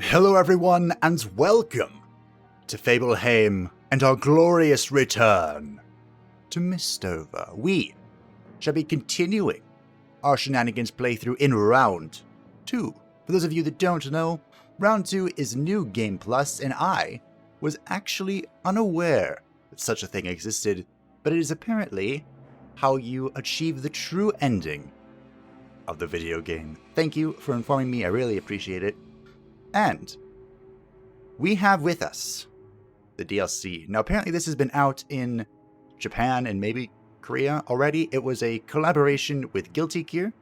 Hello everyone, and welcome to Fableheimr and our glorious return to MISTOVER. We shall be continuing our shenanigans playthrough in Round 2. For those of you that don't know, Round 2 is New Game Plus, and I was actually unaware that such a thing existed, but it is apparently how you achieve the true ending of the video game. Thank you for informing me, I really appreciate it. And we have with us the DLC. Now, apparently this has been out in Japan and maybe Korea already. It was a collaboration with Guilty Gear.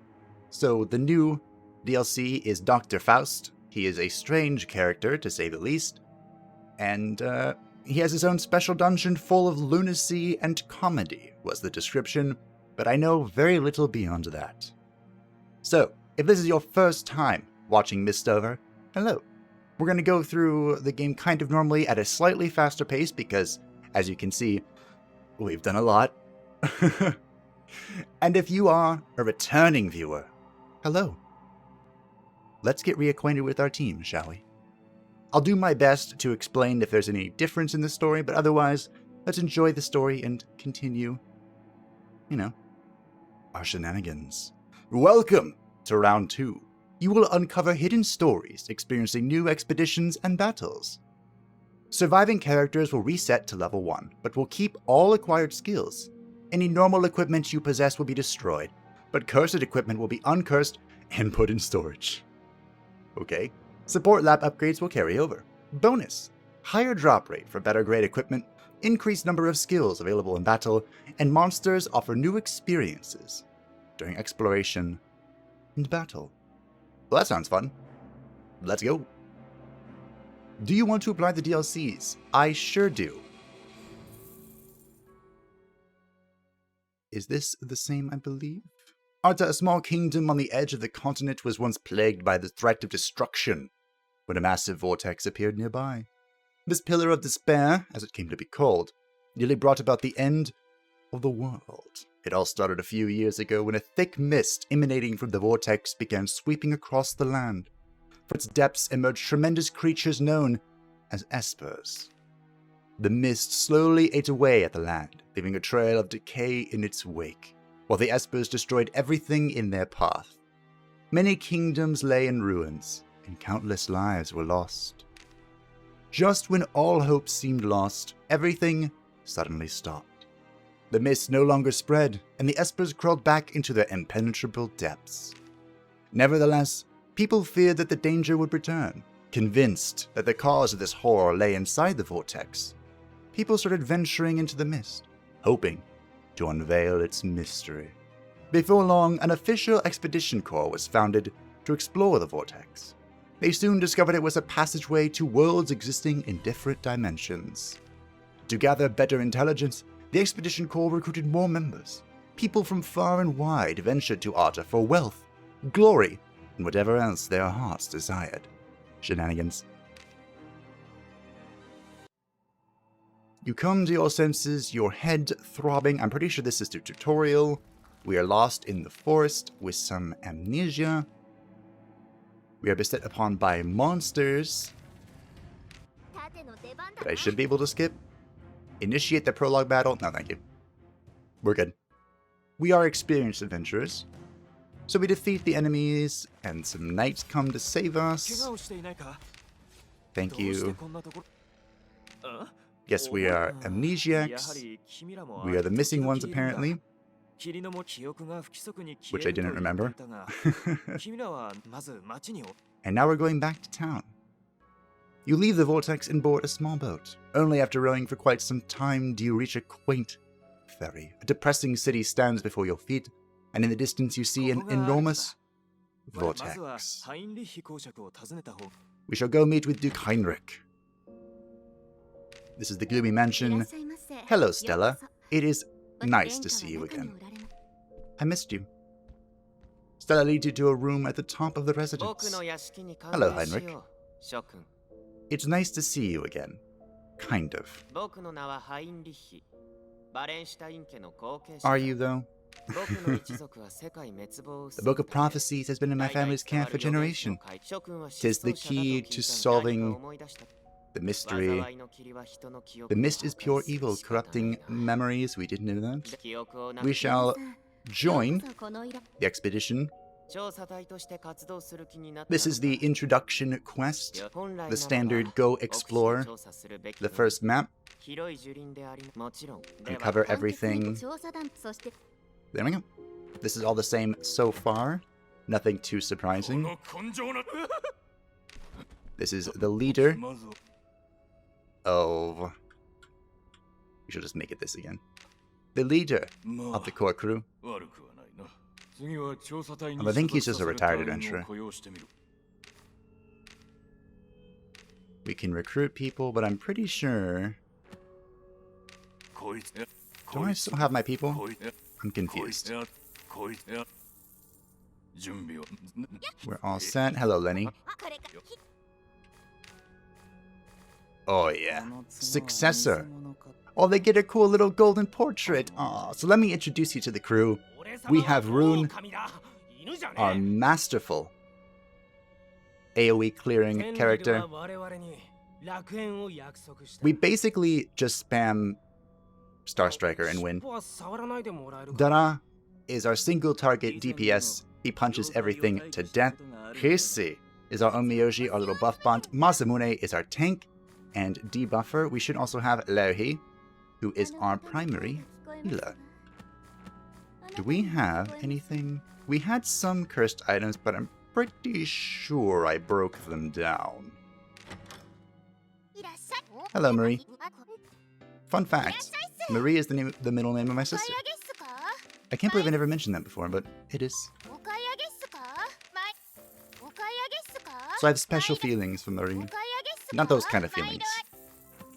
So the new DLC is Dr. Faust. He is a strange character, to say the least. And he has his own special dungeon full of lunacy and comedy, was the description. But I know very little beyond that. So, if this is your first time watching MISTOVER, hello. We're going to go through the game kind of normally at a slightly faster pace because, as you can see, we've done a lot. And if you are a returning viewer, hello. Let's get reacquainted with our team, shall we? I'll do my best to explain if there's any difference in the story, but otherwise, let's enjoy the story and continue, our shenanigans. Welcome to Round 2. You will uncover hidden stories, experiencing new expeditions and battles. Surviving characters will reset to level 1, but will keep all acquired skills. Any normal equipment you possess will be destroyed, but cursed equipment will be uncursed and put in storage. Okay. Support lab upgrades will carry over. Bonus: higher drop rate for better grade equipment, increased number of skills available in battle, and monsters offer new experiences during exploration and battle. Well, that sounds fun. Let's go. Do you want to apply the DLCs? I sure do. Is this the same, I believe? Arta, a small kingdom on the edge of the continent, was once plagued by the threat of destruction when a massive vortex appeared nearby. This pillar of despair, as it came to be called, nearly brought about the end of the world. It all started a few years ago when a thick mist emanating from the vortex began sweeping across the land. From its depths emerged tremendous creatures known as espers. The mist slowly ate away at the land, leaving a trail of decay in its wake, while the espers destroyed everything in their path. Many kingdoms lay in ruins, and countless lives were lost. Just when all hope seemed lost, everything suddenly stopped. The mist no longer spread, and the espers crawled back into their impenetrable depths. Nevertheless, people feared that the danger would return. Convinced that the cause of this horror lay inside the vortex, people started venturing into the mist, hoping to unveil its mystery. Before long, an official expedition corps was founded to explore the vortex. They soon discovered it was a passageway to worlds existing in different dimensions. To gather better intelligence, the Expedition Corps recruited more members. People from far and wide ventured to Arta for wealth, glory, and whatever else their hearts desired. Shenanigans. You come to your senses, your head throbbing. I'm pretty sure this is the tutorial. We are lost in the forest with some amnesia. We are beset upon by monsters that I should be able to skip. Initiate the Prologue Battle. No, thank you. We're good. We are experienced adventurers. So we defeat the enemies, and some knights come to save us. Thank you. Yes, we are amnesiacs. We are the missing ones, apparently. Which I didn't remember. And now we're going back to town. You leave the vortex and board a small boat. Only after rowing for quite some time do you reach a quaint ferry. A depressing city stands before your feet, and in the distance you see an enormous vortex. We shall go meet with Duke Heinrich. This is the Gloomy Mansion. Hello, Stella. It is nice to see you again. I missed you. Stella leads you to a room at the top of the residence. Hello, Heinrich. It's nice to see you again. Kind of. Are you, though? The Book of Prophecies has been in my family's camp for generations. 'Tis the key to solving the mystery. The mist is pure evil, corrupting memories. We didn't know that. We shall join the expedition. This is the introduction quest, the standard go explore, the first map, uncover everything. There we go. This is all the same so far, nothing too surprising. This is the leader of... We should just make it this again. The leader of the core crew. I think he's just a retired adventurer. We can recruit people, but I'm pretty sure... Do I still have my people? I'm confused. We're all set. Hello, Lenny. Oh yeah. Successor. Oh, they get a cool little golden portrait. Aw, so let me introduce you to the crew. We have Ruun, our masterful AoE clearing character. We basically just spam Star Striker and win. Daragh is our single target DPS. He punches everything to death. Hiisi is our Onmyouji, our little buff bot. Masamune is our tank and debuffer. We should also have Louhi, who is our primary healer. Do we have anything? We had some cursed items, but I'm pretty sure I broke them down. Hello, Marie. Fun fact, Marie is the middle name of my sister. I can't believe I never mentioned that before, but it is. So I have special feelings for Marie. Not those kind of feelings.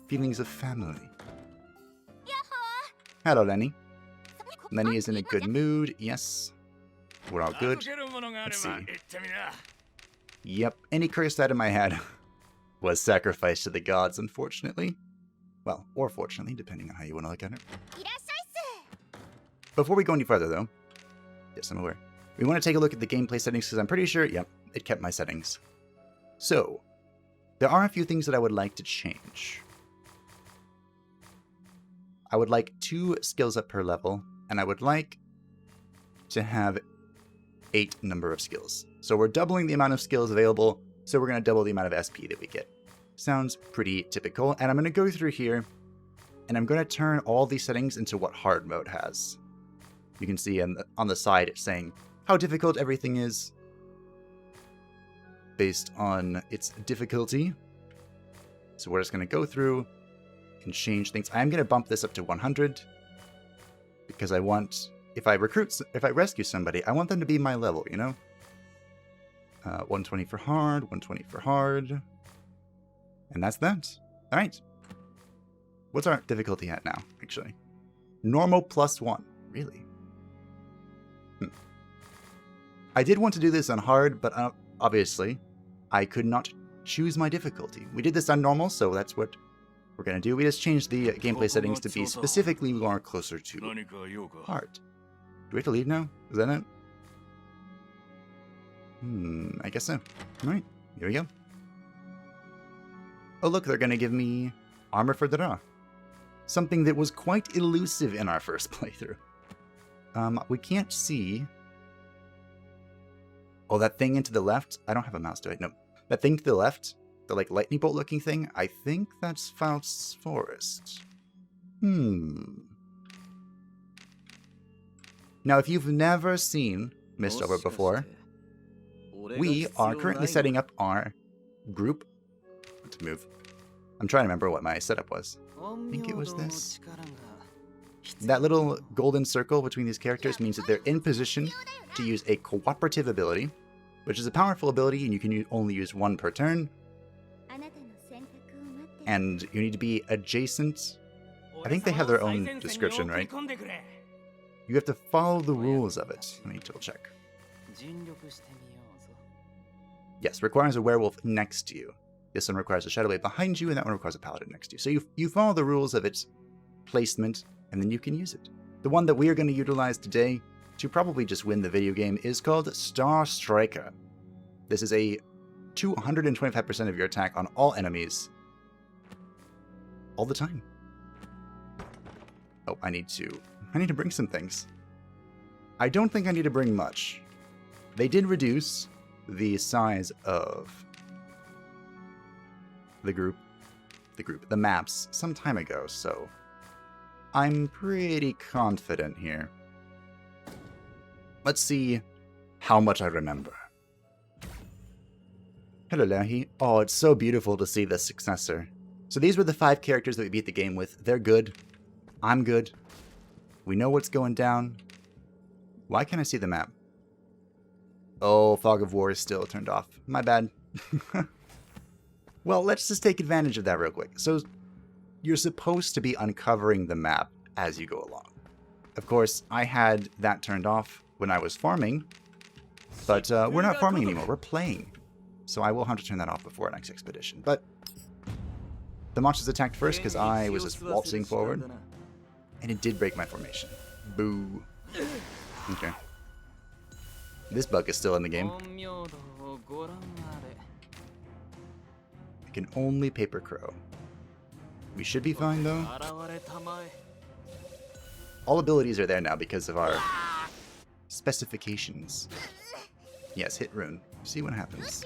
Feelings of family. Hello, Lenny. Lenny is in a good mood. Yes. We're all good. Let's see. Yep, any cursed item I had was sacrificed to the gods, unfortunately. Well, or fortunately, depending on how you want to look at it. Before we go any further, though, yes, I'm aware, we want to take a look at the gameplay settings, because I'm pretty sure, yep, it kept my settings. So, there are a few things that I would like to change. I would like 2 skills up per level, and I would like to have 8 number of skills. So we're doubling the amount of skills available, so we're going to double the amount of SP that we get. Sounds pretty typical, and I'm going to go through here, and I'm going to turn all these settings into what hard mode has. You can see on the side it's saying how difficult everything is based on its difficulty. So we're just going to go through and change things. I'm going to bump this up to 100 because I want, if I rescue somebody, I want them to be my level, you know? 120 for hard, 120 for hard. And that's that. All right. What's our difficulty at now, actually? Normal +1. Really? I did want to do this on hard, but obviously, I could not choose my difficulty. We did this on normal, so that's what we're going to do. We just changed the gameplay settings to be specifically more closer to hard. Do we have to leave now? Is that it? I guess so. Alright, here we go. Oh look, they're going to give me armor for Daragh. Something that was quite elusive in our first playthrough. We can't see... Oh, that thing into the left? I don't have a mouse, do I? No. That thing to the left, the like lightning bolt looking thing, I think that's Faust's forest. Now, if you've never seen MISTOVER before, we are currently setting up our group. Let's move. I'm trying to remember what my setup was. I think it was this. That little golden circle between these characters means that they're in position to use a cooperative ability, which is a powerful ability and you can only use 1 per turn. And you need to be adjacent. I think they have their own description, right? You have to follow the rules of it. Let me double check. Yes, requires a werewolf next to you. This one requires a shadow blade behind you, and that one requires a paladin next to you. So you follow the rules of its placement, and then you can use it. The one that we are going to utilize today to probably just win the video game is called Star Striker. This is a 225% of your attack on all enemies all the time. Oh, I need to bring some things. I don't think I need to bring much. They did reduce the size of the maps some time ago, so I'm pretty confident here. Let's see how much I remember. Hello, Louhi. Oh, it's so beautiful to see the successor. So these were the 5 characters that we beat the game with. They're good. I'm good. We know what's going down. Why can't I see the map? Oh, Fog of War is still turned off. My bad. Well, let's just take advantage of that real quick. So, you're supposed to be uncovering the map as you go along. Of course, I had that turned off when I was farming, but we're not farming anymore, we're playing. So I will have to turn that off before our next expedition. But the monsters attacked first because I was just waltzing forward, and it did break my formation. Boo. Okay. This bug is still in the game. I can only paper crow. We should be fine though. All abilities are there now because of our specifications. Yes, hit rune. See what happens.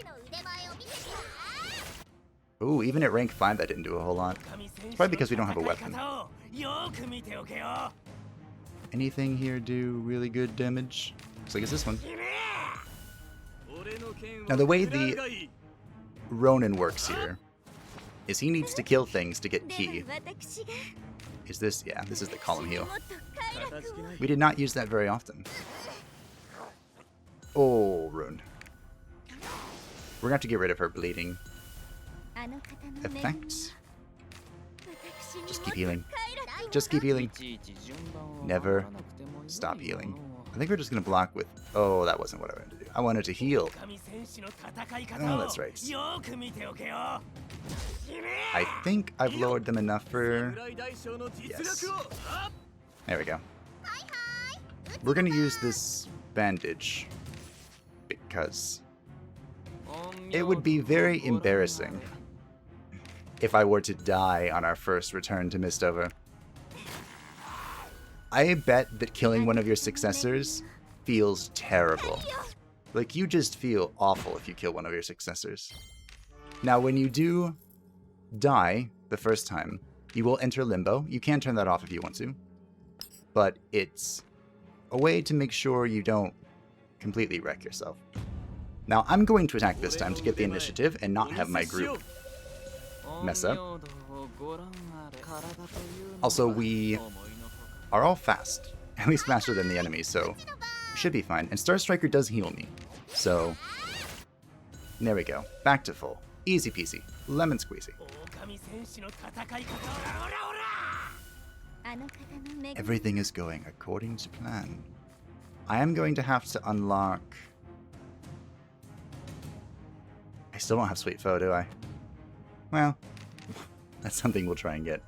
Ooh, even at rank 5 that didn't do a whole lot. It's probably because we don't have a weapon. Anything here do really good damage? Looks like it's this one. Now the way the Ronin works here is he needs to kill things to get key. Is this? Yeah, this is the column heal. We did not use that very often. Oh, Ruun. We're gonna have to get rid of her bleeding effects. Just keep healing. Just keep healing. Never stop healing. I think we're just gonna block with... Oh, that wasn't what I wanted to do. I wanted to heal. Oh, that's right. I think I've lowered them enough for... Yes. There we go. We're gonna use this bandage because it would be very embarrassing if I were to die on our first return to Mistover. I bet that killing one of your successors feels terrible. Like, you just feel awful if you kill one of your successors. Now, when you do die the first time, you will enter limbo. You can turn that off if you want to. But it's a way to make sure you don't completely wreck yourself. Now, I'm going to attack this time to get the initiative and not have my group mess up. Also, we are all fast. At least faster than the enemy, so we should be fine. And Star Striker does heal me. So, there we go. Back to full. Easy peasy. Lemon squeezy. Everything is going according to plan. I am going to have to unlock... I still don't have Sweet Foe, do I? Well, that's something we'll try and get.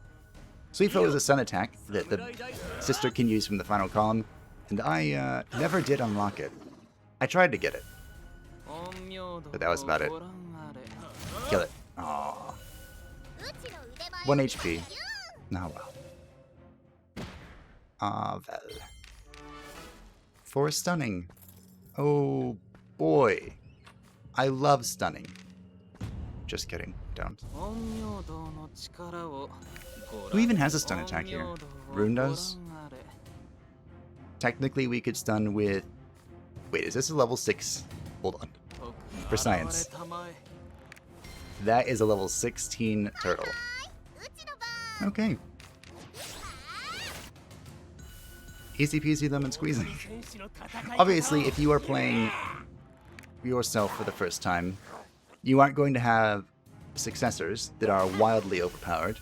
Sweet Foe is a sun attack that the sister can use from the final column, and I never did unlock it. I tried to get it, but that was about it. Kill it. Aww. 1 HP. Oh well. Ah, well. For stunning. Oh boy. I love stunning. Just kidding. Don't. Who even has a stun attack here? Ruun does? Technically we could stun with... Wait, is this a level 6? Hold on. For science. That is a level 16 turtle. Okay. Easy peasy lemon squeezing. Obviously, if you are playing yourself for the first time, you aren't going to have successors that are wildly overpowered.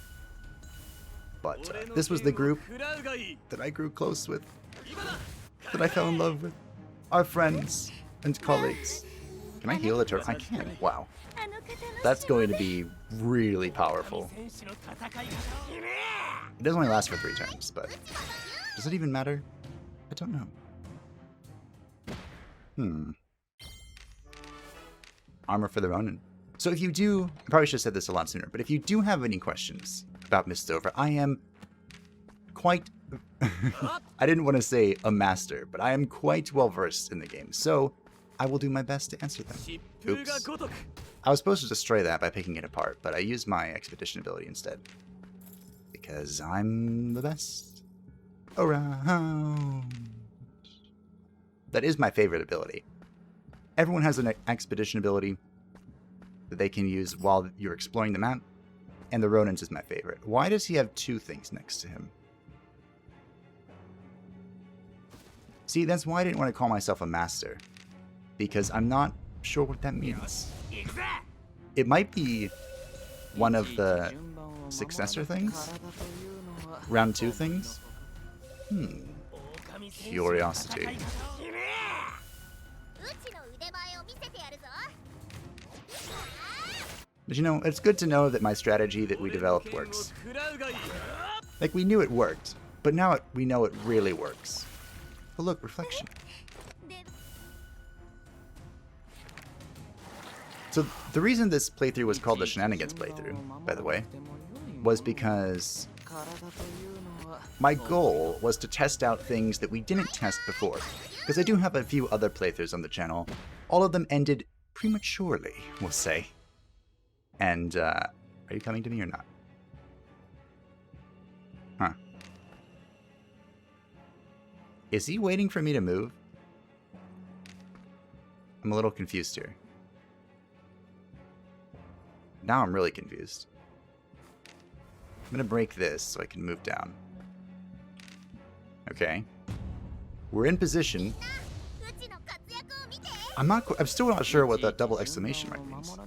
But this was the group that I grew close with, that I fell in love with. Our friends and colleagues. Can I heal the turtle? I can. Wow. That's going to be really powerful. It does only last for 3 turns, but does it even matter? I don't know. Armor for the Ronin. So if you do, I probably should have said this a lot sooner, but if you do have any questions about MISTOVER, I am quite... I didn't want to say a master, but I am quite well versed in the game, so I will do my best to answer them. Oops. I was supposed to destroy that by picking it apart, but I used my expedition ability instead. Because I'm the best around. That is my favorite ability. Everyone has an expedition ability that they can use while you're exploring the map, and the Ronin's is my favorite. Why does he have two things next to him? See, that's why I didn't want to call myself a master, because I'm not sure what that means. It might be one of the successor things? Round 2 things? Curiosity. But you know, it's good to know that my strategy that we developed works. Like, we knew it worked, but now we know it really works. Oh look, reflection. So the reason this playthrough was called the Shenanigans playthrough, by the way, was because my goal was to test out things that we didn't test before. Because I do have a few other playthroughs on the channel. All of them ended prematurely, we'll say. And, are you coming to me or not? Huh. Is he waiting for me to move? I'm a little confused here. Now I'm really confused. I'm gonna break this so I can move down. Okay. We're in position. I'm still not sure what that double exclamation mark means.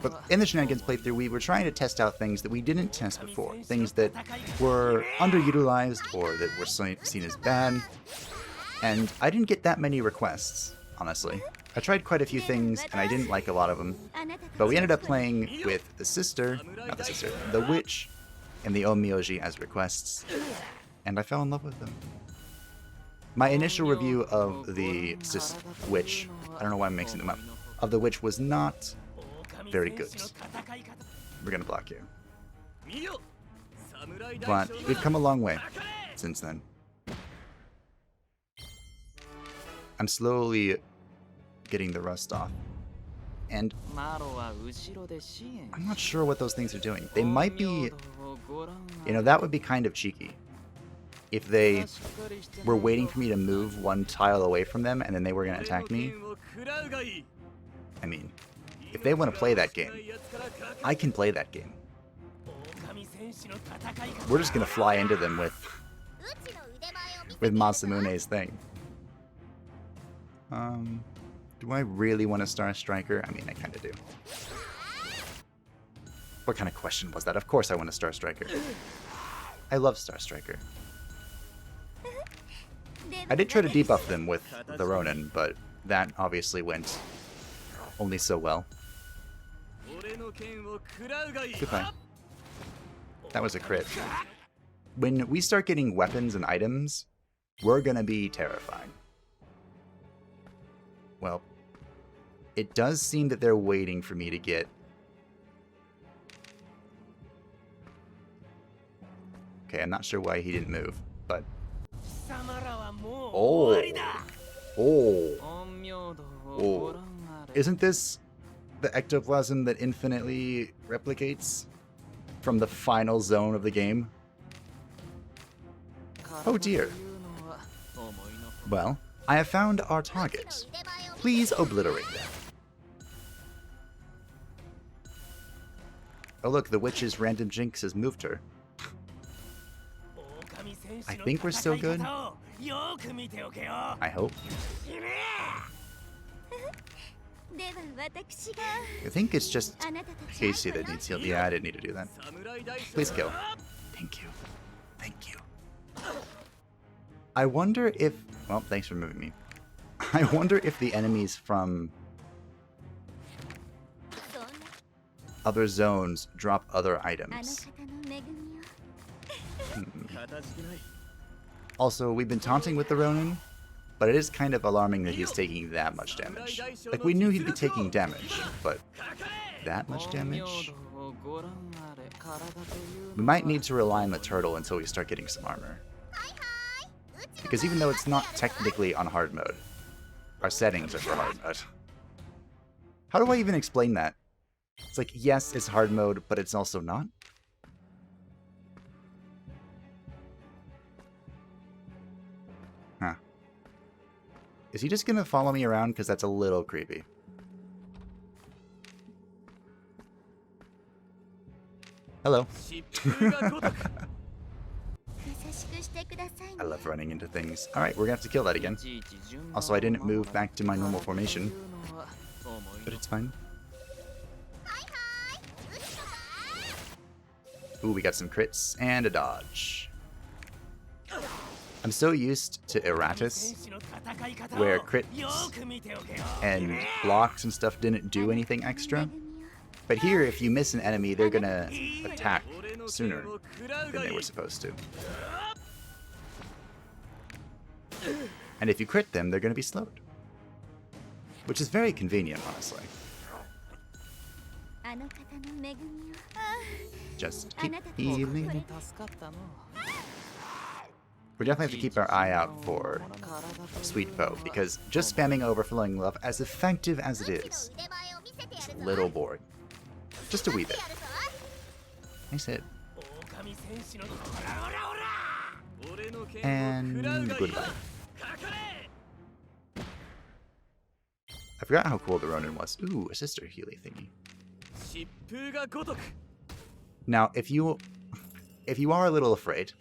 But in the Shenanigans playthrough, we were trying to test out things that we didn't test before. Things that were underutilized or that were seen as bad. And I didn't get that many requests, honestly. I tried quite a few things, and I didn't like a lot of them. But we ended up playing with the Witch, and the Onmyouji as requests. And I fell in love with them. My initial review of the Witch, I don't know why I'm mixing them up, of the Witch was not very good. We're gonna block you. But we've come a long way since then. I'm slowly getting the rust off. And I'm not sure what those things are doing. They might be... You know, that would be kind of cheeky. If they were waiting for me to move one tile away from them and then they were going to attack me. I mean, if they want to play that game, I can play that game. We're just going to fly into them with Masamune's thing. Do I really want a Star Striker? I mean, I kind of do. What kind of question was that? Of course I want a Star Striker. I love Star Striker. I did try to debuff them with the Ronin, but that obviously went only so well. Goodbye. That was a crit. When we start getting weapons and items, we're gonna be terrifying. Well, it does seem that they're waiting for me to get... Okay, I'm not sure why he didn't move, but... Oh! Oh! Oh! Isn't this the ectoplasm that infinitely replicates from the final zone of the game? Oh dear. Well, I have found our target. Please obliterate them. Oh look, the witch's random jinx has moved her. I think we're still good. I hope. I think it's just Hiisi that needs healed. Yeah, I didn't need to do that. Please kill. Thank you. Thank you. I wonder if... Well, thanks for moving me. I wonder if the enemies from other zones drop other items. Also, we've been taunting with the Ronin, But it is kind of alarming that he's taking that much damage. Like, we knew he'd be taking damage, but that much damage? We might need to rely on the turtle until we start getting some armor. Because even though it's not technically on hard mode, our settings are for hard mode. How do I even explain that? It's like, yes, it's hard mode, but it's also not? Huh. Is he just gonna follow me around? Because that's a little creepy. Hello. I love running into things. Alright, we're gonna have to kill that again. Also, I didn't move back to my normal formation. But it's fine. Ooh, we got some crits and a dodge. I'm so used to Erratus, where crits and blocks and stuff didn't do anything extra. But here, if you miss an enemy, they're gonna attack sooner than they were supposed to. And if you crit them, they're gonna be slowed. Which is very convenient, honestly. Just keep healing. We definitely have to keep our eye out for Sweet Foe, because just spamming Overflowing Love, as effective as it is, it's a little boring. Just a wee bit. Nice hit. And goodbye. I forgot how cool the Ronin was. Ooh, a Sister Healy thingy. Now, if you are a little afraid,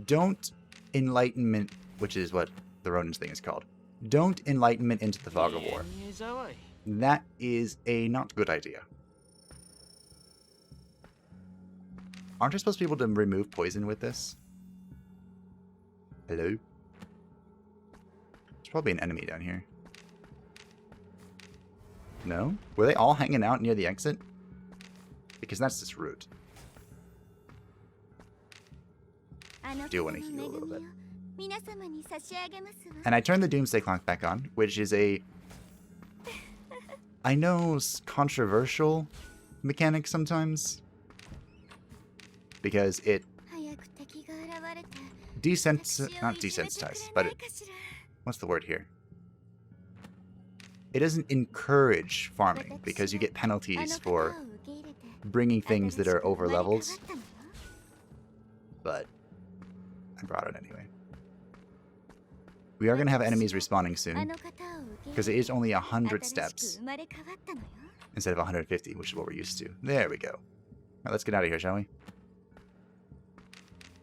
don't Enlightenment, which is what the Ronin's thing is called. Don't Enlightenment into the Fog of War. That is a not good idea. Aren't I supposed to be able to remove poison with this? Hello? There's probably an enemy down here. No? Were they all hanging out near the exit? Because that's just rude. I do want to heal a little bit. And I turned the Doomsday Clock back on, which is a... I know controversial mechanic sometimes. Because it... not desensitized, but it... What's the word here? It doesn't encourage farming, because you get penalties for bringing things that are over levels. But I brought it anyway. We are going to have enemies respawning soon, because it is only 100 steps instead of 150, which is what we're used to. There we go. Alright, let's get out of here, shall we?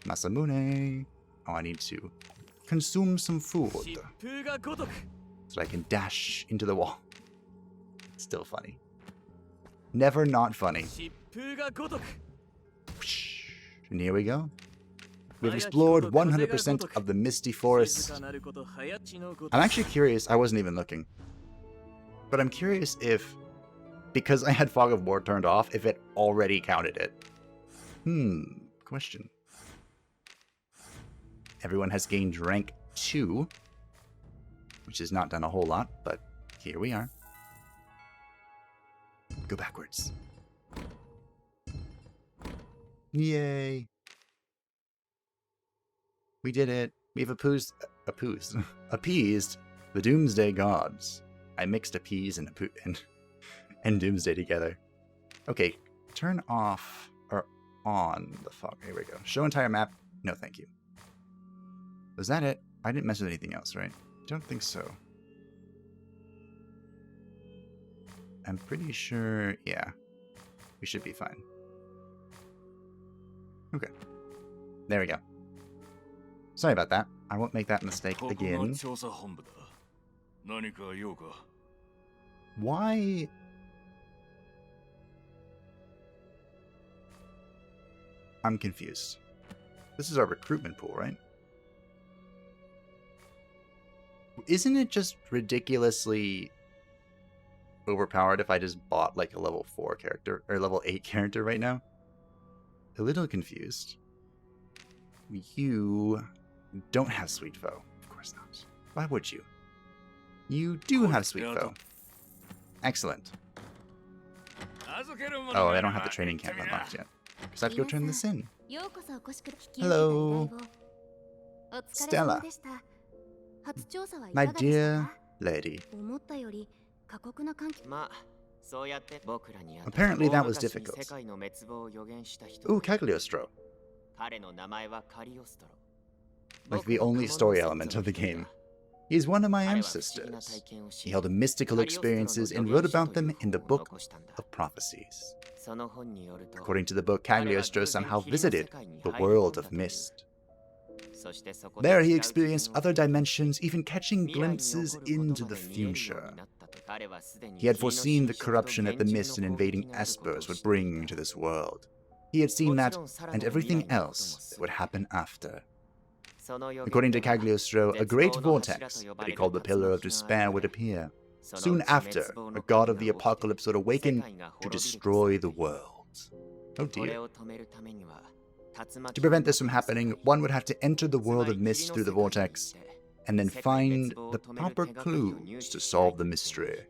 Masamune. Oh, I need to consume some food so that I can dash into the wall. Still funny. Never not funny. And here we go. We've explored 100% of the Misty Forest. I'm actually curious, I wasn't even looking. But I'm curious if, because I had Fog of War turned off, if it already counted it. Question. Everyone has gained rank 2, which has not done a whole lot, but here we are. Go backwards. Yay. We did it. We've appeased the Doomsday Gods. I mixed appease and Doomsday together. Okay, turn off or on the fog. Here we go. Show entire map. No, thank you. Was that it? I didn't mess with anything else, right? Don't think so. I'm pretty sure, yeah. We should be fine. Okay. There we go. Sorry about that. I won't make that mistake again. Why? I'm confused. This is our recruitment pool, right? Isn't it just ridiculously overpowered if I just bought like a level 4 character or level 8 character right now? A little confused. You don't have Sweet Foe, of course not. Why would you? You do have Sweet Foe. Excellent. Oh, I don't have the training camp unlocked yet. Because I have to go turn this in. Hello. Stella. My dear lady. Apparently that was difficult. Ooh, Cagliostro. Like the only story element of the game. He is one of my ancestors. He held mystical experiences and wrote about them in the Book of Prophecies. According to the book, Cagliostro somehow visited the world of mist. There he experienced other dimensions, even catching glimpses into the future. He had foreseen the corruption that the mist and invading espers would bring to this world. He had seen that and everything else that would happen after. According to Cagliostro, a great vortex that he called the Pillar of Despair would appear. Soon after, a god of the apocalypse would awaken to destroy the world. Oh dear. To prevent this from happening, one would have to enter the world of mist through the vortex, and then find the proper clues to solve the mystery.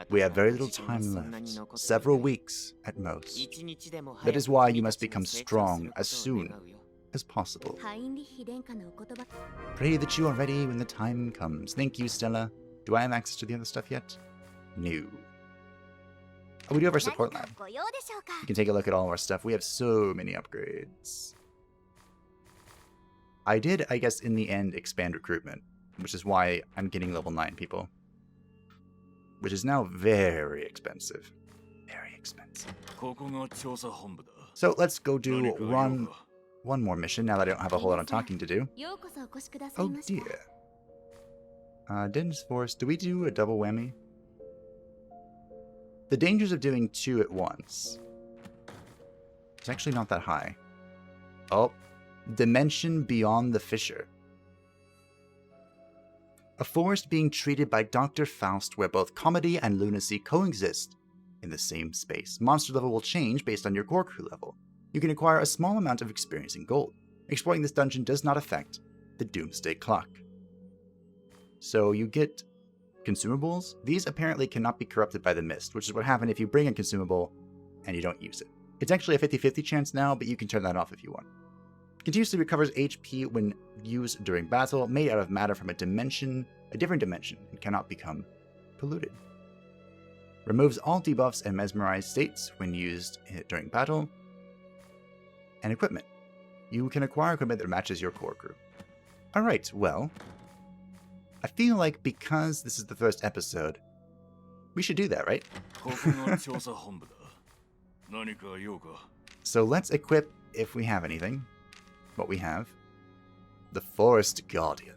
We have very little time left, several weeks at most. That is why you must become strong as soon as possible. Pray that you are ready when the time comes. Thank you, Stella. Do I have access to the other stuff yet? No. Oh, we do have our support lab. You can take a look at all of our stuff. We have so many upgrades. I did, I guess, in the end, expand recruitment, which is why I'm getting level 9 people. Which is now very expensive. Very expensive. So let's go do one more mission now that I don't have a whole lot of talking to do. Oh dear. Din's Force. Do we do a double whammy? The dangers of doing 2 at once. It's actually not that high. Oh. Dimension beyond the fissure. A forest being treated by Dr. Faust where both comedy and lunacy coexist in the same space. Monster level will change based on your core crew level. You can acquire a small amount of experience in gold. Exploring this dungeon does not affect the Doomsday Clock. So you get consumables. These apparently cannot be corrupted by the mist, which is what happens if you bring a consumable and you don't use it. It's actually a 50-50 chance now, but you can turn that off if you want. Continuously recovers HP when used during battle, made out of matter from a different dimension, and cannot become polluted. Removes all debuffs and mesmerized states when used during battle. And equipment. You can acquire equipment that matches your core crew. Alright, well, I feel like because this is the first episode, we should do that, right? So let's equip, if we have anything, what we have. The Forest Guardian.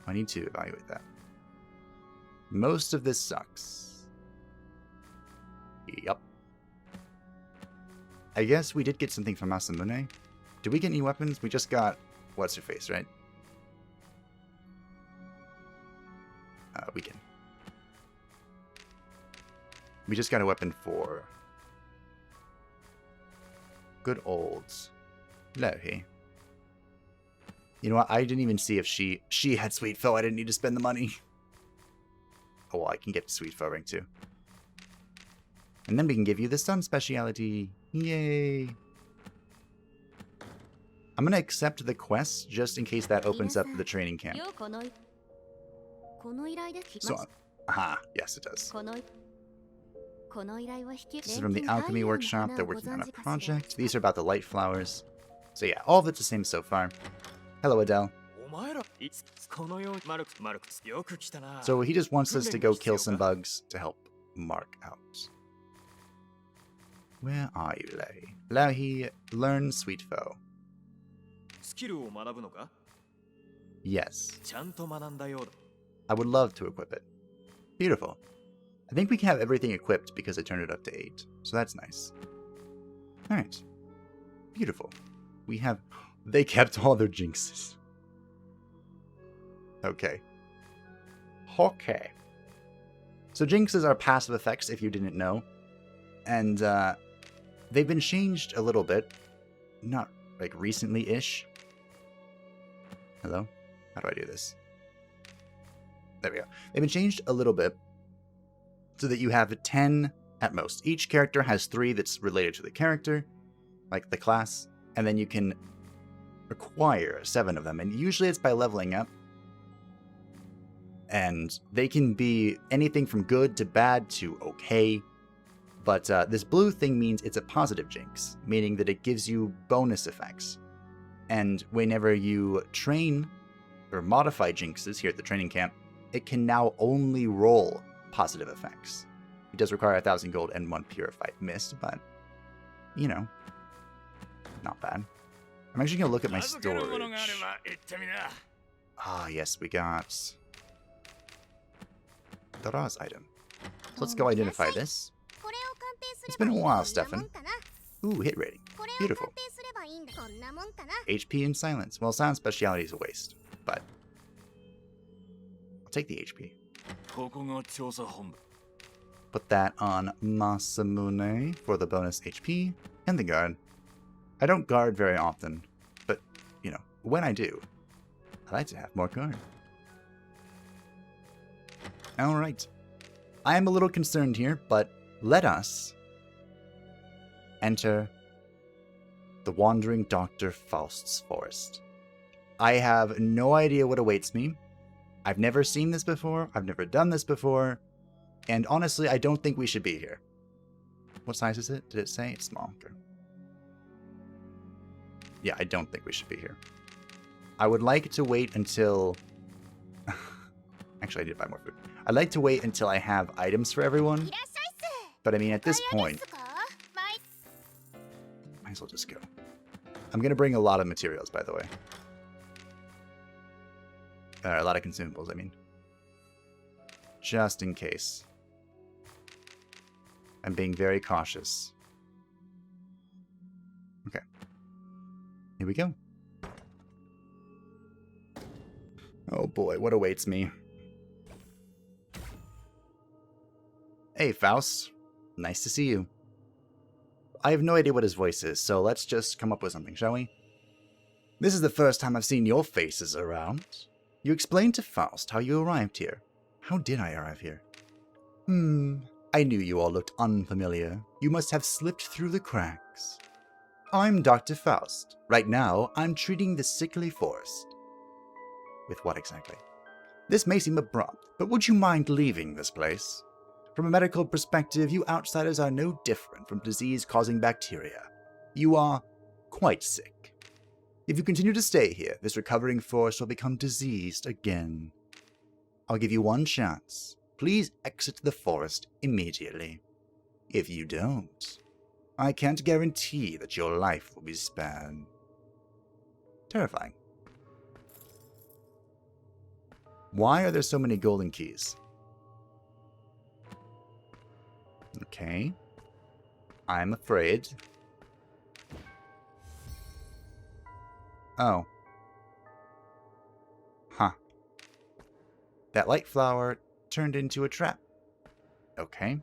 I need to evaluate that. Most of this sucks. Yup. I guess we did get something from Masamune. Did we get any weapons? We just got what's-her-face, right? We just got a weapon for good old Louhi. You know what? I didn't even see if she had Sweet Foe. I didn't need to spend the money. Oh, well, I can get Sweet Foe rank too. And then we can give you the Sun speciality. Yay! I'm gonna accept the quest just in case that opens up the training camp. So, yes it does. This is from the alchemy workshop. They're working on a project. These are about the light flowers. So yeah, all of it's the same so far. Hello, Adele. So he just wants us to go kill some bugs to help Mark out. Where are you, Louhi? Louhi, learn Sweet Foe. Yes. I would love to equip it. Beautiful. I think we can have everything equipped because I turned it up to 8. So that's nice. Alright. Beautiful. We have... They kept all their jinxes. Okay. Okay. So jinxes are passive effects, if you didn't know. And, they've been changed a little bit. Not, like, recently-ish. Hello? How do I do this? There we go. They've been changed a little bit so that you have 10 at most. Each character has 3 that's related to the character, like the class, and then you can acquire 7 of them. And usually it's by leveling up. And they can be anything from good to bad to okay. But this blue thing means it's a positive jinx, meaning that it gives you bonus effects. And whenever you train or modify jinxes here at the training camp, it can now only roll positive effects. It does require 1,000 gold and 1 purified mist, but, you know, not bad. I'm actually going to look at my storage. Ah, yes, we got Daragh's item. So let's go identify this. It's been a while, Stefan. Ooh, hit rating. Beautiful. HP and silence. Well, silence speciality is a waste, but I'll take the HP. Put that on Masamune for the bonus HP and the guard. I don't guard very often, but, you know, when I do, I like to have more guard. Alright. I am a little concerned here, but let us enter the Wandering Dr. Faust's forest. I have no idea what awaits me. I've never seen this before. I've never done this before. And honestly, I don't think we should be here. What size is it? Did it say? It's small. Okay. Yeah, I don't think we should be here. I would like to wait until... Actually, I did buy more food. I'd like to wait until I have items for everyone. But I mean, at this point... Might as well just go. I'm going to bring a lot of materials, by the way. A lot of consumables, I mean. Just in case. I'm being very cautious. Okay. Here we go. Oh boy, what awaits me? Hey, Faust. Nice to see you. I have no idea what his voice is, so let's just come up with something, shall we? This is the first time I've seen your faces around. You explained to Faust how you arrived here. How did I arrive here? I knew you all looked unfamiliar. You must have slipped through the cracks. I'm Dr. Faust. Right now, I'm treating the sickly forest. With what exactly? This may seem abrupt, but would you mind leaving this place? From a medical perspective, you outsiders are no different from disease-causing bacteria. You are quite sick. If you continue to stay here, this recovering forest will become diseased again. I'll give you one chance. Please exit the forest immediately. If you don't, I can't guarantee that your life will be spared. Terrifying. Why are there so many golden keys? Okay. I'm afraid. Oh. Huh. That light flower turned into a trap. Okay.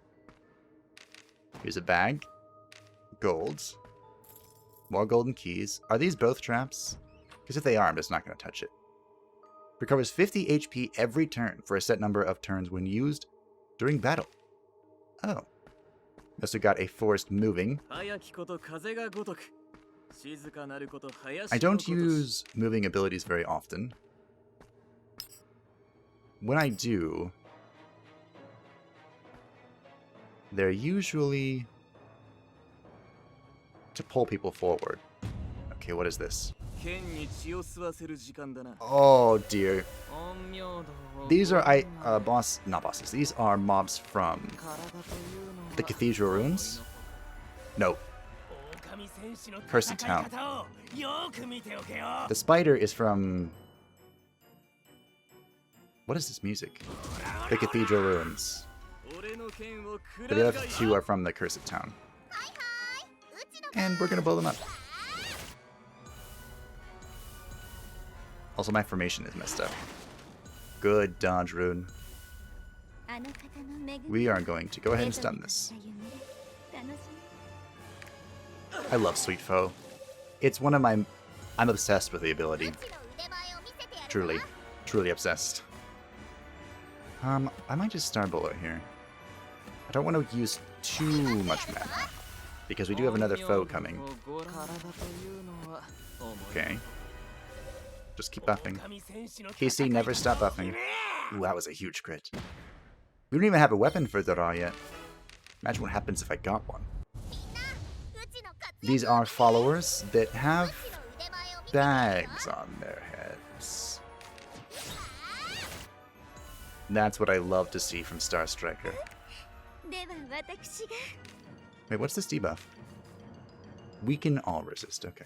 Here's a bag. Golds. More golden keys. Are these both traps? Because if they are, I'm just not going to touch it. Recovers 50 HP every turn for a set number of turns when used during battle. Oh. Also got a forest moving. I don't use moving abilities very often. When I do, they're usually to pull people forward. Okay, what is this? Oh dear. These are not bosses. These are mobs from the Cathedral Ruins. No. Cursed Town. The spider is from... What is this music? The Cathedral Ruins. But the other two are from the Cursed Town. And we're gonna blow them up. Also, my formation is messed up. Good dodge, Rune. We are going to go ahead and stun this. I love Sweet Foe. It's one of my... I'm obsessed with the ability. Truly. Truly obsessed. I might just Star Bullet here. I don't want to use too much mana, because we do have another foe coming. Okay. Just keep buffing. Hiisi, never stop buffing. Ooh, that was a huge crit. We don't even have a weapon for Daragh yet. Imagine what happens if I got one. These are followers that have bags on their heads. That's what I love to see from Star Striker. Wait, what's this debuff? Weaken all resist, okay.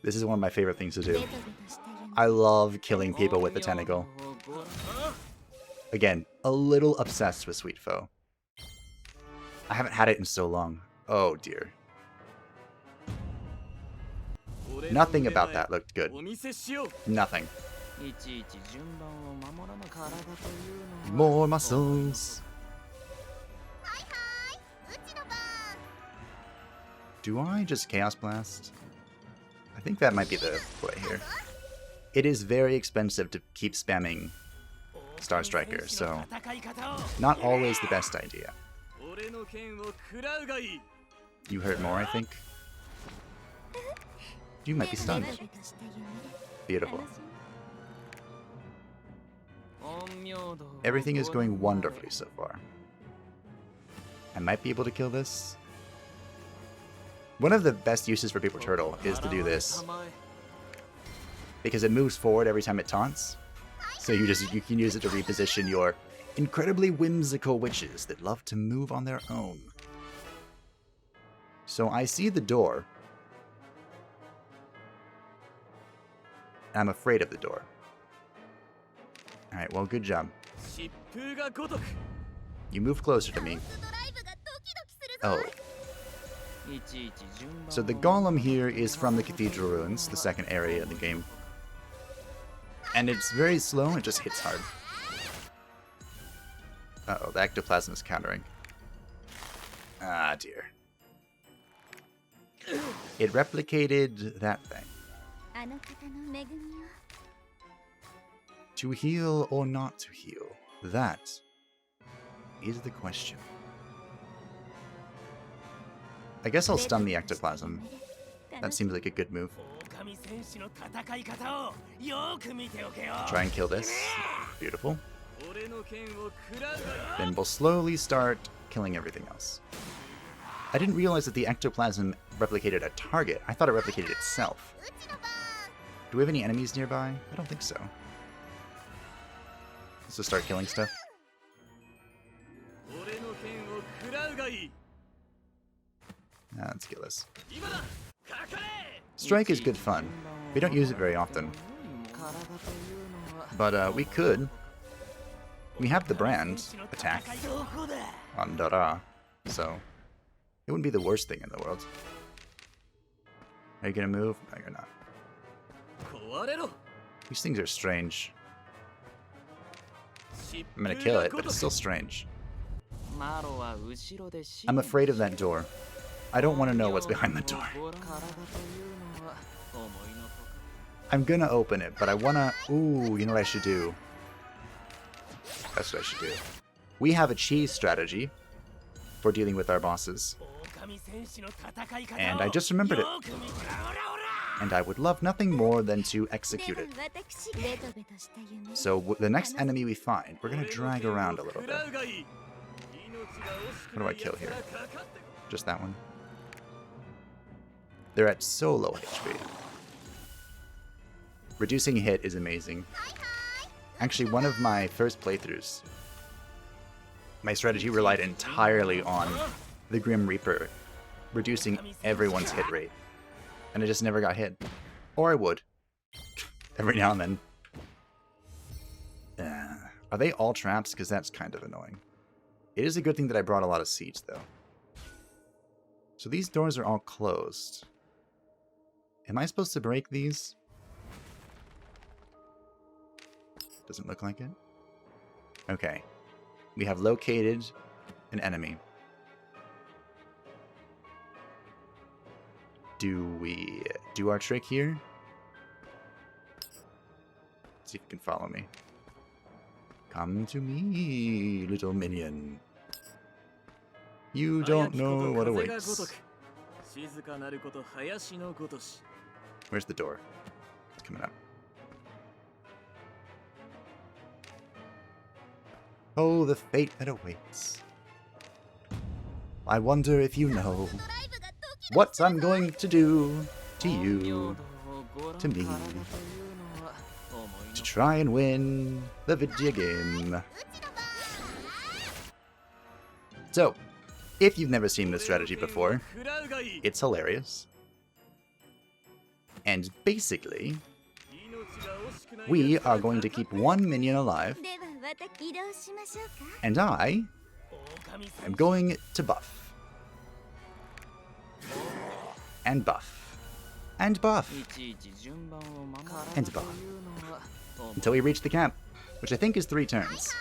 This is one of my favorite things to do. I love killing people with the tentacle. Again, a little obsessed with Sweet Foe. I haven't had it in so long. Oh dear. Nothing about that looked good. Nothing. More muscles. Do I just Chaos Blast? I think that might be the play here. It is very expensive to keep spamming Star Striker, so not always the best idea. You hurt more, I think. You might be stunned. Beautiful. Everything is going wonderfully so far. I might be able to kill this. One of the best uses for Paper Turtle is to do this, because it moves forward every time it taunts. So you can use it to reposition your incredibly whimsical witches that love to move on their own. So I see the door. I'm afraid of the door. Alright, well, good job. You moved closer to me. Oh. So the Golem here is from the Cathedral Ruins, the second area of the game. And it's very slow, it just hits hard. Uh-oh, the Ectoplasm is countering. Ah, dear. It replicated that thing. To heal or not to heal? That is the question. I guess I'll stun the Ectoplasm. That seems like a good move. Try and kill this. Beautiful. Then we'll slowly start killing everything else. I didn't realize that the Ectoplasm replicated a target. I thought it replicated itself. Do we have any enemies nearby? I don't think so. Let's just start killing stuff. Let's kill this. Strike is good fun. We don't use it very often. But we could. We have the brand attack on Daragh, so it wouldn't be the worst thing in the world. Are you gonna move? No, you're not. These things are strange. I'm gonna kill it, but it's still strange. I'm afraid of that door. I don't want to know what's behind the door. I'm gonna open it, but I wanna... Ooh, you know what I should do? That's what I should do. We have a cheese strategy for dealing with our bosses. And I just remembered it. And I would love nothing more than to execute it. So the next enemy we find, we're gonna drag around a little bit. What do I kill here? Just that one? They're at so low HP. Reducing hit is amazing. Actually, one of my first playthroughs, my strategy relied entirely on the Grim Reaper reducing everyone's hit rate. And I just never got hit. Or I would. Every now and then. Are they all traps? Because that's kind of annoying. It is a good thing that I brought a lot of seeds, though. So these doors are all closed. Am I supposed to break these? Doesn't look like it. Okay. We have located an enemy. Do we do our trick here? See if you can follow me. Come to me, little minion. You don't know what awaits. Where's the door? It's coming up. Oh, the fate that awaits. I wonder if you know what I'm going to do to you, to me, to try and win the video game. So, if you've never seen this strategy before, it's hilarious. And basically, we are going to keep one minion alive, and I am going to buff. And buff. And buff. And buff. Until we reach the cap, which I think is 3 turns.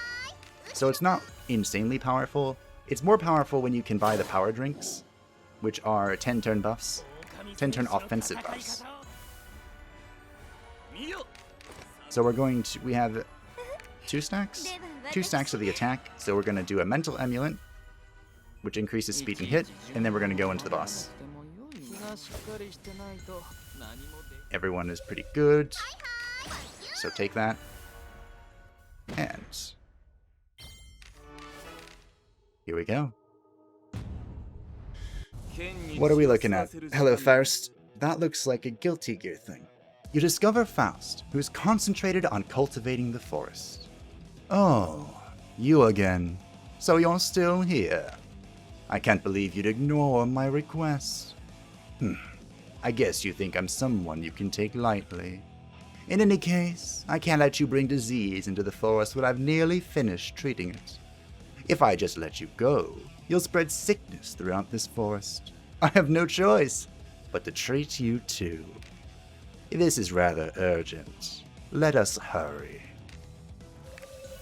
So it's not insanely powerful. It's more powerful when you can buy the power drinks, which are 10 turn buffs. 10 turn offensive buffs. So we're going to, we have 2 stacks? 2 stacks of the attack, so we're going to do a mental amulet, which increases speed and hit, and then we're going to go into the boss. Everyone is pretty good, so take that. And here we go. What are we looking at? Hello, Faust. That looks like a Guilty Gear thing. You discover Faust, who's concentrated on cultivating the forest. Oh, you again. So you're still here. I can't believe you'd ignore my request. I guess you think I'm someone you can take lightly. In any case, I can't let you bring disease into the forest when I've nearly finished treating it. If I just let you go, you'll spread sickness throughout this forest. I have no choice but to treat you too. This is rather urgent. Let us hurry.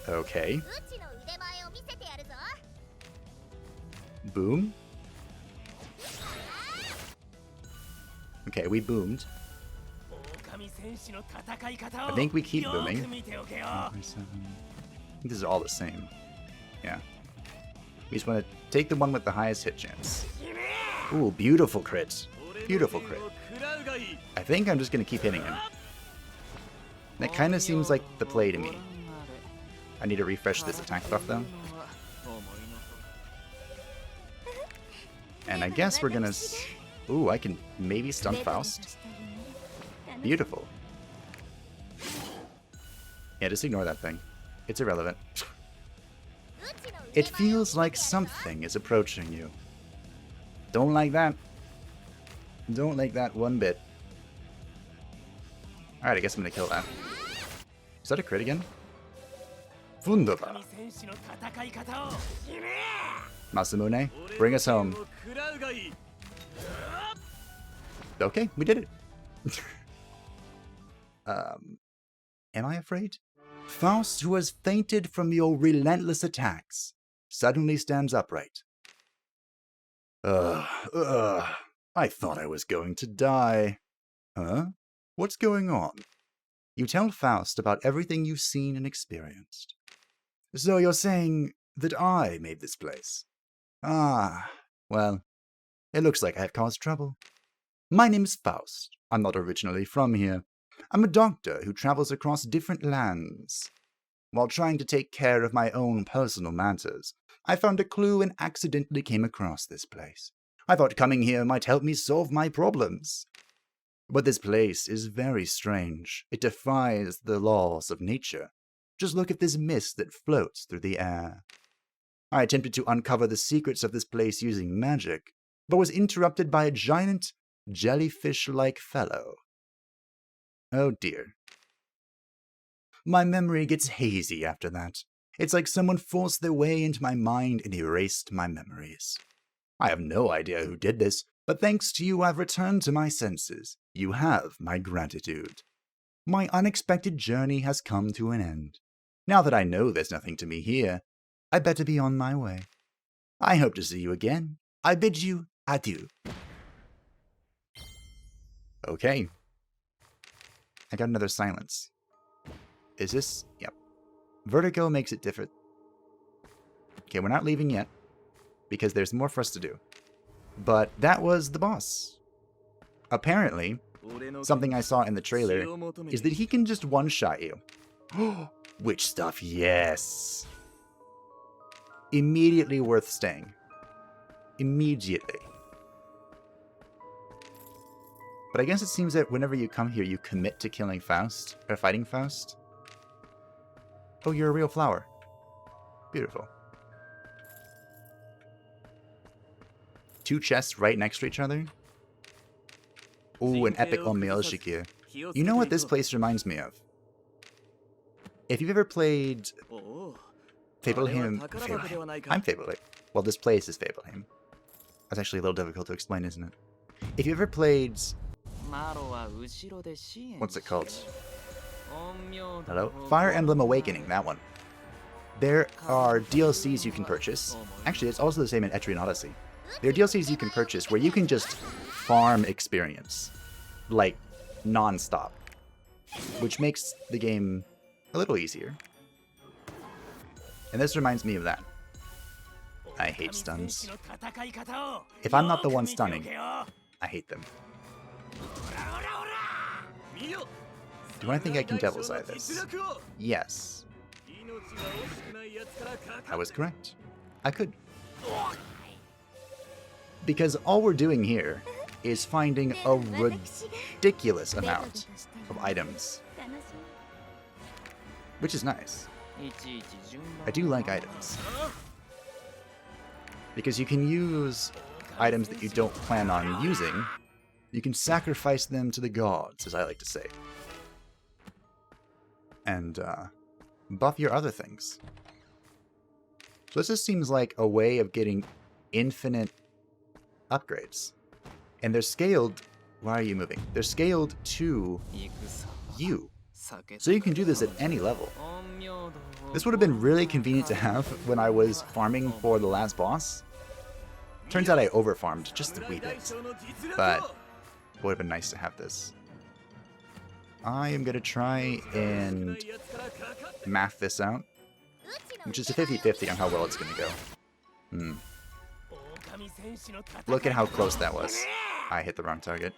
Okay. Boom. Okay, we boomed. I think we keep booming. I think this is all the same. Yeah. We just want to take the one with the highest hit chance. Ooh, beautiful crit. Beautiful crit. I think I'm just going to keep hitting him. That kind of seems like the play to me. I need to refresh this attack buff though. And I guess we're going to... Ooh, I can maybe stun Faust. Beautiful. Yeah, just ignore that thing. It's irrelevant. It feels like something is approaching you. Don't like that. Don't like that one bit. Alright, I guess I'm gonna kill that. Is that a crit again? Wunderbar. Masamune, bring us home. Okay, we did it. Am I afraid? Faust, who has fainted from your relentless attacks, suddenly stands upright. I thought I was going to die. Huh? What's going on? You tell Faust about everything you've seen and experienced. So you're saying that I made this place? Ah, well, it looks like I've caused trouble. My name is Faust. I'm not originally from here. I'm a doctor who travels across different lands. While trying to take care of my own personal matters, I found a clue and accidentally came across this place. I thought coming here might help me solve my problems. But this place is very strange. It defies the laws of nature. Just look at this mist that floats through the air. I attempted to uncover the secrets of this place using magic, but was interrupted by a giant, jellyfish-like fellow. Oh dear. My memory gets hazy after that. It's like someone forced their way into my mind and erased my memories. I have no idea who did this, but thanks to you I've returned to my senses. You have my gratitude. My unexpected journey has come to an end. Now that I know there's nothing to me here, I better be on my way. I hope to see you again. I bid you adieu. Okay. I got another silence. Is this? Yep. Vertigo makes it different. Okay, we're not leaving yet, because there's more for us to do. But that was the boss. Apparently, something I saw in the trailer is that he can just one-shot you. Witch stuff, yes. Immediately worth staying. Immediately. But I guess it seems that whenever you come here, you commit to killing Faust, or fighting Faust. Oh, you're a real flower. Beautiful. 2 chests right next to each other. Ooh, an epic Onmyouji Hiisi. You know what this place reminds me of? If you've ever played Fableheimr, I'm Fableheimr. Well, this place is Fableheimr. That's actually a little difficult to explain, isn't it? If you ever played... What's it called? Hello? Fire Emblem Awakening, that one. There are DLCs you can purchase. Actually, it's also the same in Etrian Odyssey. There are DLCs you can purchase where you can just farm experience. Like, non-stop. Which makes the game a little easier. And this reminds me of that. I hate stuns. If I'm not the one stunning, I hate them. Do I think I can Devil's Eye this? Yes. I was correct. I could. Because all we're doing here is finding a ridiculous amount of items. Which is nice. I do like items. Because you can use items that you don't plan on using. You can sacrifice them to the gods, as I like to say. And buff your other things. So this just seems like a way of getting infinite upgrades. And they're scaled... Why are you moving? They're scaled to you. So you can do this at any level. This would have been really convenient to have when I was farming for the last boss. Turns out I over-farmed just a wee bit. But it would have been nice to have this. I am going to try and math this out. Which is a 50-50 on how well it's going to go. Look at how close that was. I hit the wrong target.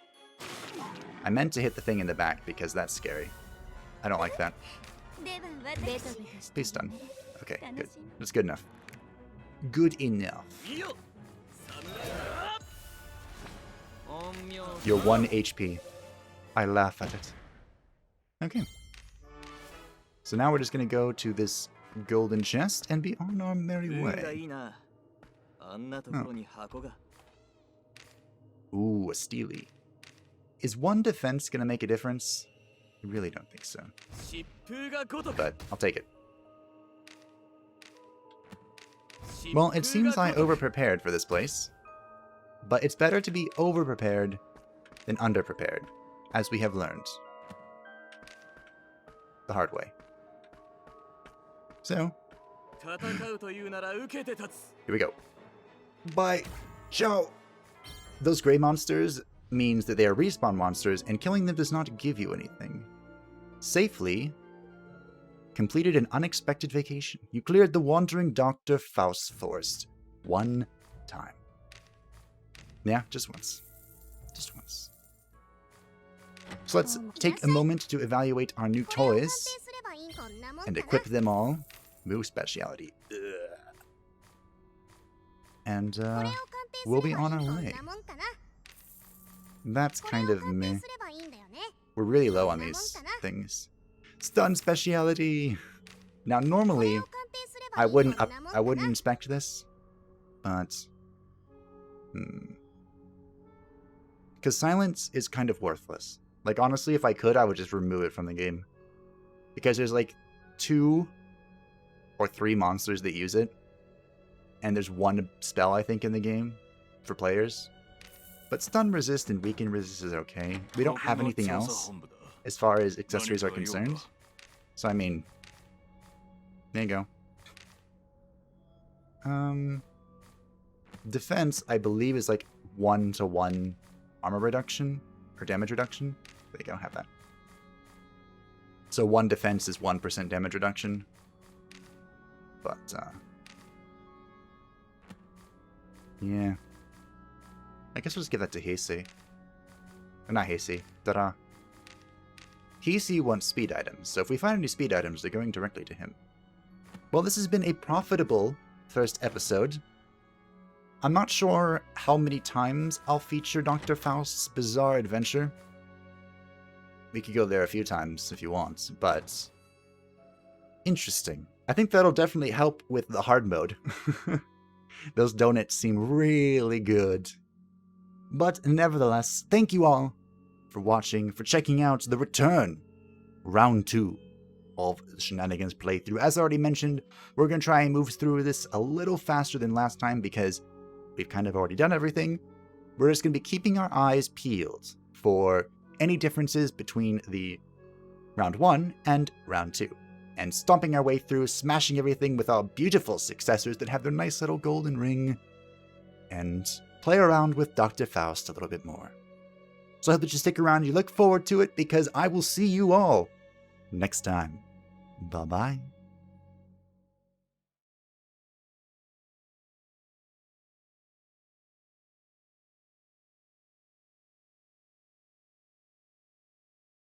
I meant to hit the thing in the back because that's scary. I don't like that. Please stun. Okay, good. That's good enough. Good enough. You're 1 HP. I laugh at it. Okay. So now we're just gonna go to this golden chest and be on our merry way. Oh. Ooh, a Steely. Is 1 defense gonna make a difference? I really don't think so. But I'll take it. Well, it seems I over-prepared for this place. But it's better to be over-prepared than under-prepared, as we have learned. The hard way. So, here we go. Bye. Ciao. Those gray monsters means that they are respawn monsters, and killing them does not give you anything. Safely completed an unexpected vacation. You cleared the wandering Dr. Faust's forest 1 time. Yeah, just once. Just once. So let's take a moment to evaluate our new toys and equip them all. Move speciality. Ugh. And we'll be on our way. That's kind of meh. We're really low on these things. Stun speciality. Now normally I wouldn't inspect this, but because silence is kind of worthless. Like honestly, if I could, I would just remove it from the game. Because there's like 2 or 3 monsters that use it. And there's 1 spell, I think, in the game for players. But stun resist and weaken resist is okay. We don't have anything else as far as accessories are concerned. So I mean, there you go. Defense, I believe, is like 1-to-1 armor reduction or damage reduction. There you go, have that. So 1 defense is 1% damage reduction. But, yeah. I guess we'll just give that to Hiisi. Or not Hiisi, Daragh. Hiisi wants speed items, so if we find any speed items, they're going directly to him. Well, this has been a profitable first episode. I'm not sure how many times I'll feature Dr. Faust's bizarre adventure. We could go there a few times if you want, but interesting. I think that'll definitely help with the hard mode. Those donuts seem really good. But nevertheless, thank you all for watching, for checking out the return, round 2 of the Shenanigans playthrough. As already mentioned, we're going to try and move through this a little faster than last time because we've kind of already done everything. We're just going to be keeping our eyes peeled for any differences between the round 1 and round 2. And stomping our way through, smashing everything with our beautiful successors that have their nice little golden ring. And play around with Dr. Faust a little bit more. So I hope that you stick around, you look forward to it, because I will see you all next time. Bye-bye.